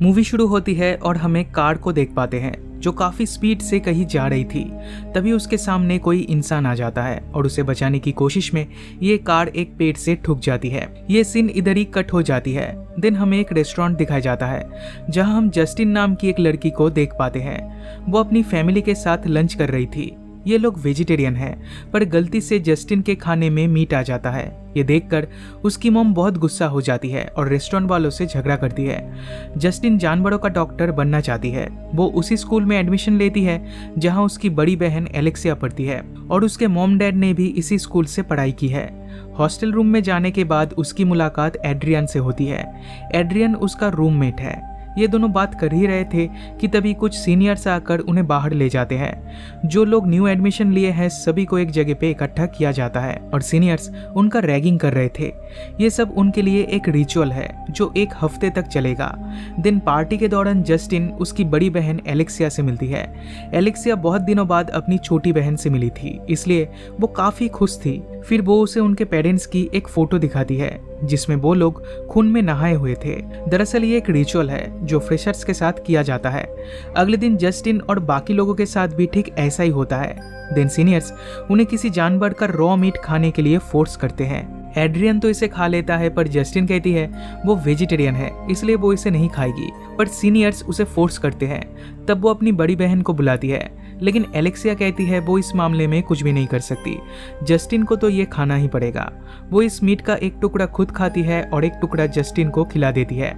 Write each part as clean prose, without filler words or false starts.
Movie शुरू होती है और हम एक कार को देख पाते हैं जो काफी स्पीड से कहीं जा रही थी। तभी उसके सामने कोई इंसान आ जाता है और उसे बचाने की कोशिश में ये कार एक पेड़ से ठुक जाती है। ये सीन इधर ही कट हो जाती है। देन हमें एक रेस्टोरेंट दिखाया जाता है जहां हम जस्टिन नाम की एक लड़की को देख पाते हैं। वो अपनी फैमिली के साथ लंच कर रही थी। ये लोग वेजिटेरियन हैं, पर गलती से जस्टिन के खाने में मीट आ जाता है। ये देखकर उसकी मॉम बहुत गुस्सा हो जाती है और रेस्टोरेंट वालों से झगड़ा करती है। जस्टिन जानवरों का डॉक्टर बनना चाहती है। वो उसी स्कूल में एडमिशन लेती है जहां उसकी बड़ी बहन एलेक्सिया पढ़ती है और उसके मॉम डैड ने भी इसी स्कूल से पढ़ाई की है। हॉस्टल रूम में जाने के बाद उसकी मुलाकात एड्रियन से होती है। एड्रियन उसका रूममेट है। ये दोनों बात कर ही रहे थे कि तभी कुछ सीनियर्स आकर उन्हें बाहर ले जाते हैं। जो लोग न्यू एडमिशन लिए हैं सभी को एक जगह पे इकट्ठा किया जाता है और सीनियर्स उनका रैगिंग कर रहे थे। ये सब उनके लिए एक रिचुअल है जो एक हफ्ते तक चलेगा। दिन पार्टी के दौरान जस्टिन उसकी बड़ी बहन एलेक्सिया से मिलती है। एलेक्सिया बहुत दिनों बाद अपनी छोटी बहन से मिली थी, इसलिए वो काफी खुश थी। फिर वो उसे उनके पेरेंट्स की एक फोटो दिखाती है जिसमें वो लोग खून में नहाए हुए थे। दरअसल ये एक रिचुअल है जो फ्रेशर्स के साथ किया जाता है। अगले दिन जस्टिन और बाकी लोगों के साथ भी ठीक ऐसा ही होता है। देन सीनियर्स उन्हें किसी जानवर का रॉ मीट खाने के लिए फोर्स करते हैं। एड्रियन तो इसे खा लेता है, पर जस्टिन कहती है वो वेजिटेरियन है इसलिए वो इसे नहीं खाएगी, पर सीनियर्स उसे फोर्स करते हैं। तब वो अपनी बड़ी बहन को बुलाती है, लेकिन एलेक्सिया कहती है वो इस मामले में कुछ भी नहीं कर सकती। जस्टिन को तो ये खाना ही पड़ेगा। वो इस मीट का एक टुकड़ा खुद खाती है और एक टुकड़ा जस्टिन को खिला देती है।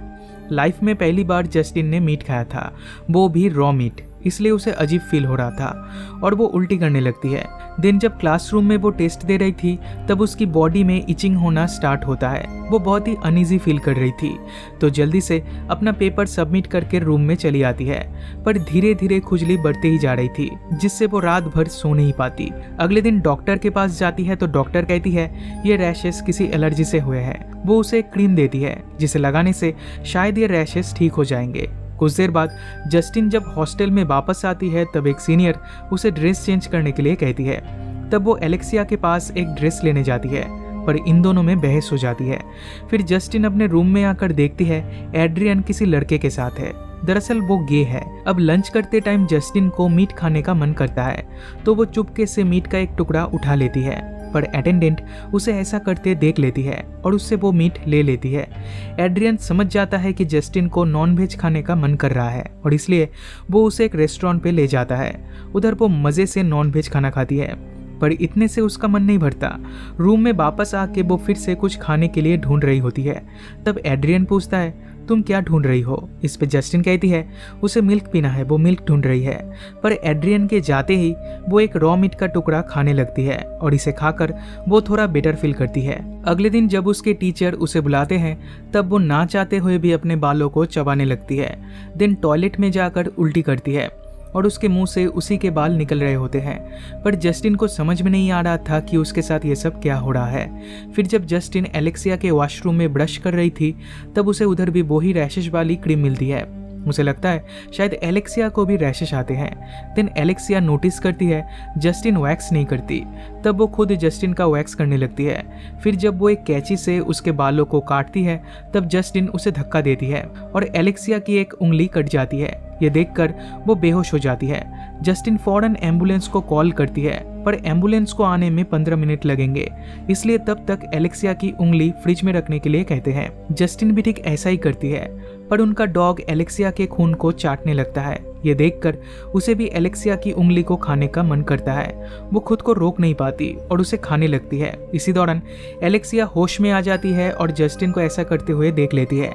लाइफ में पहली बार जस्टिन ने मीट खाया था, वो भी रॉ मीट, इसलिए उसे अजीब फील हो रहा था और वो उल्टी करने लगती है। दिन जब क्लासरूम में वो टेस्ट दे रही थी तब उसकी बॉडी में इचिंग होना स्टार्ट होता है। वो बहुत ही अनईजी फील कर रही थी, तो जल्दी से अपना पेपर सबमिट करके रूम में चली आती है, पर धीरे धीरे खुजली बढ़ते ही जा रही थी जिससे वो रात भर सो नहीं पाती। अगले दिन डॉक्टर के पास जाती है तो डॉक्टर कहती है ये रैशेस किसी एलर्जी से हुए हैं। वो उसे एक क्रीम देती है जिसे लगाने से शायद ये रैशेस ठीक हो जाएंगे। कुछ देर बाद जस्टिन जब हॉस्टल में वापस आती है तब एक सीनियर उसे ड्रेस चेंज करने के लिए कहती है। तब वो एलेक्सिया के पास एक ड्रेस लेने जाती है, पर इन दोनों में बहस हो जाती है। फिर जस्टिन अपने रूम में आकर देखती है एड्रियन किसी लड़के के साथ है। दरअसल वो गे है। अब लंच करते टाइम जस्टिन को मीट खाने का मन करता है, तो वो चुपके से मीट का एक टुकड़ा उठा लेती है, पर अटेंडेंट उसे ऐसा करते देख लेती है और उससे वो मीट ले लेती है। एड्रियन समझ जाता है कि जस्टिन को नॉनवेज खाने का मन कर रहा है और इसलिए वो उसे एक रेस्टोरेंट पे ले जाता है। उधर वो मज़े से नॉनवेज खाना खाती है, पर इतने से उसका मन नहीं भरता। रूम में वापस आके वो फिर से कुछ खाने के लिए ढूंढ रही होती है। तब एड्रियन पूछता है तुम क्या ढूंढ रही हो? इस पे जस्टिन कहती है उसे मिल्क पीना है, वो मिल्क ढूंढ रही है। पर एड्रियन के जाते ही वो एक रॉ मीट का टुकड़ा खाने लगती है और इसे खाकर वो थोड़ा बेटर फील करती है। अगले दिन जब उसके टीचर उसे बुलाते हैं तब वो ना चाहते हुए भी अपने बालों को चबाने लगती है। दिन टॉयलेट में जाकर उल्टी करती है और उसके मुंह से उसी के बाल निकल रहे होते हैं, पर जस्टिन को समझ में नहीं आ रहा था कि उसके साथ ये सब क्या हो रहा है। फिर जब जस्टिन एलेक्सिया के वॉशरूम में ब्रश कर रही थी तब उसे उधर भी वही रैशेस वाली क्रीम मिलती है। उसे लगता है शायद एलेक्सिया को भी रैशेस आते हैं। देन एलेक्सिया नोटिस करती है जस्टिन वैक्स नहीं करती, तब वो खुद जस्टिन का वैक्स करने लगती है। फिर जब वो एक कैंची से उसके बालों को काटती है तब जस्टिन उसे धक्का देती है और एलेक्सिया की एक उंगली कट जाती है। ये देखकर वो बेहोश हो जाती है। जस्टिन फौरन एम्बुलेंस को कॉल करती है, पर एम्बुलेंस को आने में 15 मिनट लगेंगे, इसलिए तब तक एलेक्सिया की उंगली फ्रिज में रखने के लिए कहते हैं। जस्टिन भी ठीक ऐसा ही करती है, पर उनका डॉग एलेक्सिया के खून को चाटने लगता है। ये देखकर उसे भी एलेक्सिया की उंगली को खाने का मन करता है। वो खुद को रोक नहीं पाती और उसे खाने लगती है। इसी दौरान एलेक्सिया होश में आ जाती है और जस्टिन को ऐसा करते हुए देख लेती है।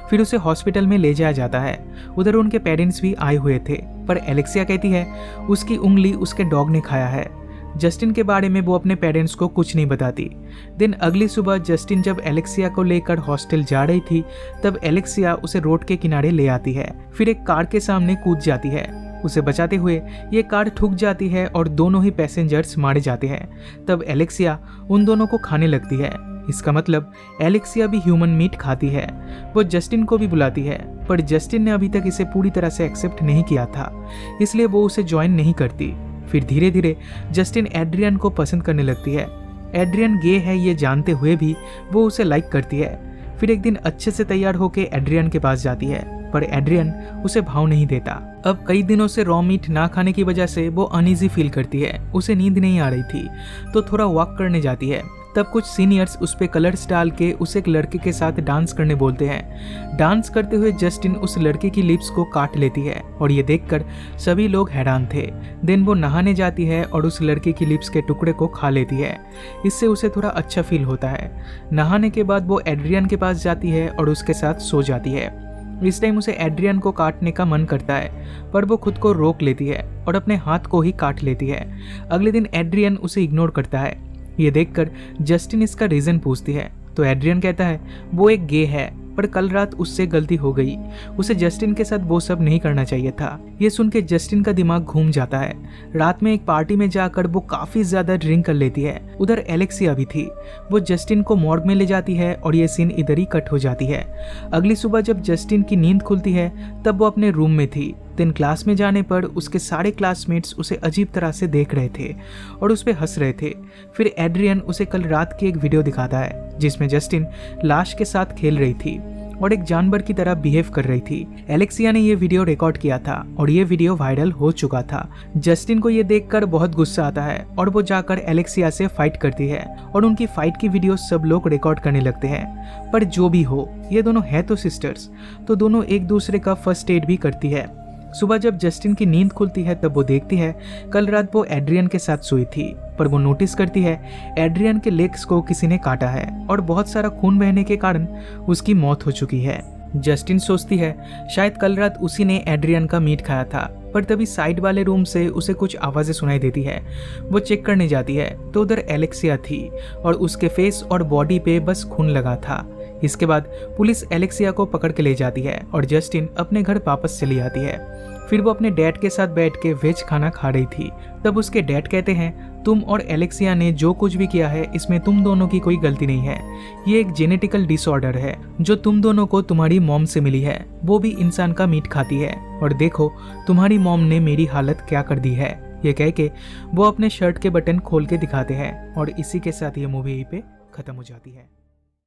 फिर उसे हॉस्पिटल में ले जाया जाता है। उधर उनके पेरेंट्स भी आए हुए थे, पर एलेक्सिया कहती है उसकी उंगली उसके डॉग ने खाया है। जस्टिन के बारे में वो अपने पेरेंट्स को कुछ नहीं बताती। दिन अगली सुबह जस्टिन जब एलेक्सिया को लेकर हॉस्टल जा रही थी तब एलेक्सिया उसे रोड के किनारे ले आती है। फिर एक कार के सामने कूद जाती है। उसे बचाते हुए ये कार ठुक जाती है और दोनों ही पैसेंजर्स मारे जाते हैं। तब एलेक्सिया उन दोनों को खाने लगती है। इसका मतलब एलेक्सिया भी ह्यूमन मीट खाती है। वो जस्टिन को भी बुलाती है, पर जस्टिन ने अभी तक इसे पूरी तरह से एक्सेप्ट नहीं किया था, इसलिए वो उसे ज्वाइन नहीं करती। फिर धीरे धीरे जस्टिन एड्रियन को पसंद करने लगती है। एड्रियन गे है ये जानते हुए भी वो उसे लाइक करती है। फिर एक दिन अच्छे से तैयार होकर एड्रियन के पास जाती है पर एड्रियन उसे भाव नहीं देता। अब कई दिनों से रॉ मीट ना खाने की वजह से वो अनईजी फील करती है, उसे नींद नहीं आ रही थी तो थोड़ा वॉक करने जाती है। तब कुछ सीनियर्स उस पे कलर्स डाल के उसे एक लड़के के साथ डांस करने बोलते हैं। डांस करते हुए जस्टिन उस लड़के की लिप्स को काट लेती है और ये देखकर सभी लोग हैरान थे। देन वो नहाने जाती है और उस लड़के की लिप्स के टुकड़े को खा लेती है। इससे उसे थोड़ा अच्छा फील होता है। नहाने के बाद वो एड्रियन के पास जाती है और उसके साथ सो जाती है। इस टाइम उसे एड्रियन को काटने का मन करता है, पर वो खुद को रोक लेती है और अपने हाथ को ही काट लेती है। अगले दिन एड्रियन उसे इग्नोर करता है। ये देखकर जस्टिन इसका रीजन पूछती है तो एड्रियन कहता है वो एक गे है, पर कल रात उससे गलती हो गई, उसे जस्टिन के साथ वो सब नहीं करना चाहिए था। ये सुन के जस्टिन का दिमाग घूम जाता है। रात में एक पार्टी में जाकर वो काफी ज्यादा ड्रिंक कर लेती है। उधर एलेक्सिया भी थी। वो जस्टिन को मॉर्ग में ले जाती है और ये सीन इधर ही कट हो जाती है। अगली सुबह जब जस्टिन की नींद खुलती है तब वो अपने रूम में थी। दिन क्लास में जाने पर उसके सारे क्लासमेट्स उसे अजीब तरह से देख रहे थे और उस पे हंस रहे थे। फिर एड्रियन उसे कल रात की एक वीडियो दिखाता है जिसमें जस्टिन लाश के साथ खेल रही थी और एक जानवर की तरह बिहेव कर रही थी। एलेक्सिया ने ये वीडियो रिकॉर्ड किया था और ये वीडियो वायरल हो चुका था। जस्टिन को ये देखकर बहुत गुस्सा आता है और वो जाकर एलेक्सिया से फाइट करती है और उनकी फाइट की वीडियो सब लोग रिकॉर्ड करने लगते हैं। पर जो भी हो, ये दोनों है तो सिस्टर्स, तो दोनों एक दूसरे का फर्स्ट एड भी करती है। सुबह जब जस्टिन की नींद खुलती है तब वो देखती है कल रात वो एड्रियन के साथ सोई थी, पर वो नोटिस करती है एड्रियन के लेग्स को किसी ने काटा है और बहुत सारा खून बहने के कारण उसकी मौत हो चुकी है। जस्टिन सोचती है शायद कल रात उसी ने एड्रियन का मीट खाया था, पर तभी साइड वाले रूम से उसे कुछ आवाजें सुनाई देती है। वो चेक करने जाती है तो उधर एलेक्सिया थी और उसके फेस और बॉडी पे बस खून लगा था। इसके बाद पुलिस एलेक्सिया को पकड़ के ले जाती है और जस्टिन अपने घर वापस चली आती है। फिर वो अपने डैड के साथ बैठ के वेज खाना खा रही थी। तब उसके डैड कहते हैं तुम और एलेक्सिया ने जो कुछ भी किया है इसमें तुम दोनों की कोई गलती नहीं है। ये एक जेनेटिकल डिसऑर्डर है जो तुम दोनों को तुम्हारी मॉम से मिली है। वो भी इंसान का मीट खाती है और देखो तुम्हारी मॉम ने मेरी हालत क्या कर दी है। ये कह के वो अपने शर्ट के बटन खोल के दिखाते हैं और इसी के साथ ये मूवी यहीं पे खत्म हो जाती है।